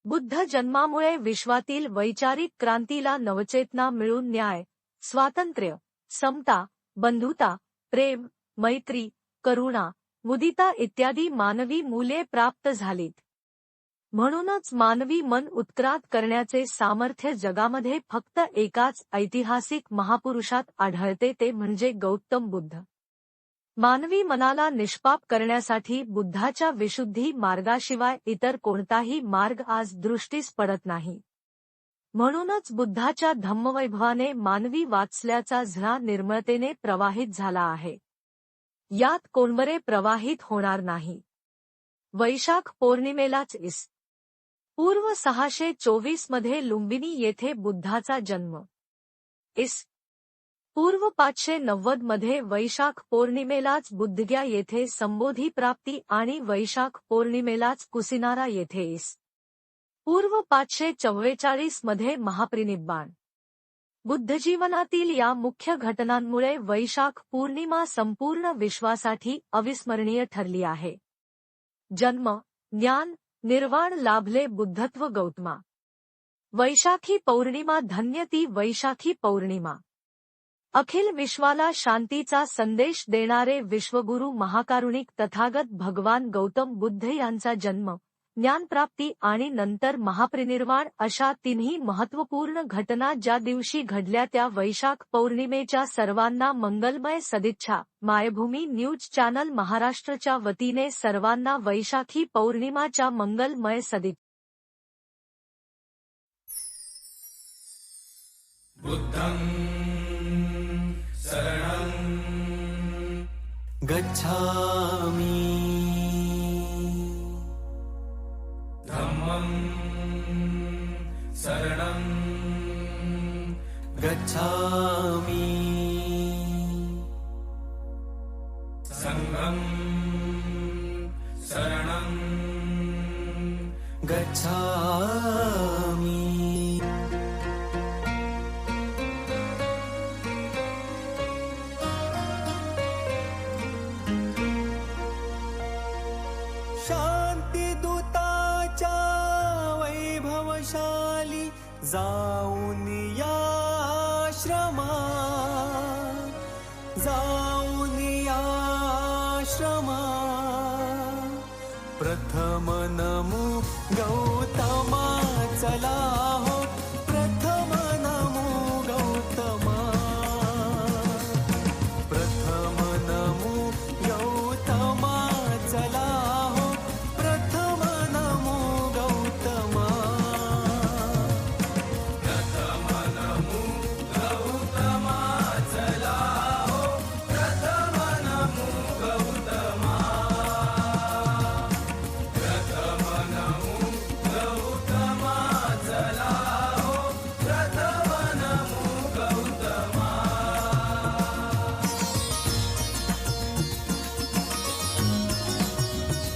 बुद्ध जन्मामुळे विश्वातील वैचारिक क्रांतीला नवचेतना मिळून न्याय, स्वातंत्र्य, समता, बंधुता, प्रेम, मैत्री, करुणा, मुदिता इत्यादी मानवी मूल्ये प्राप्त झालीत. म्हणूनच मानवी मन उत्क्रांत करण्याचे सामर्थ्य जगामध्ये फक्त एकाच ऐतिहासिक महापुरुषात आढळते, ते म्हणजे गौतम बुद्ध. मानवी मनाला निष्पाप करण्यासाठी बुद्धाच्या विशुद्धी मार्गाशिवाय इतर कोणताही मार्ग आज दृष्टीस पडत नाही. म्हणूनच बुद्धाच्या धम्मवैभवाने मानवी वात्सल्याचा झरा निर्मळतेने प्रवाहित झाला आहे. यात कोणबरे प्रवाहित होणार नाही. वैशाख पौर्णिमेलाच इ. पूर्व 624 मध्ये लुंबिनी येथे बुद्धाचा जन्म. इ. पूर्व 590 मध्ये वैशाख पौर्णिमेलाच बुद्धगया येथे संबोधी प्राप्ती आणि वैशाख पौर्णिमेलाच कुसिनारा येथे इ. पूर्व 544 मध्ये महापरिनिब्बाण. बुद्धजीवनातील या मुख्य घटनांमुळे वैशाख पौर्णिमा संपूर्ण विश्वासाठी अविस्मरणीय ठरली आहे. जन्म, ज्ञान, निर्वाण लाभले बुद्धत्व गौतमा. वैशाखी पौर्णिमा धन्य ती वैशाखी पौर्णिमा. अखिल विश्वाला शांतीचा संदेश देणारे विश्वगुरु महाकारुणिक तथागत भगवान गौतम बुद्ध यांचा जन्म, ज्ञानप्राप्ती आणि नंतर महापरिनिर्वाण अशा तिन्ही महत्त्वपूर्ण घटना ज्या दिवशी घडल्या त्या वैशाख पौर्णिमेच्या सर्वांना मंगलमय सदिच्छा. मायभूमी न्यूज चॅनल महाराष्ट्रच्या वतीने सर्वांना वैशाखी पौर्णिमाच्या मंगलमय सदिच्छा. बुद्धं शरणं गच्छामि, धम्मं शरणं गच्छामि, संघं शरणं गच्छामि. शांतिदूताच्या वैभवशाली जाऊन या आश्रमात, जाऊन या आश्रमात. प्रथम नमो गौतमा चला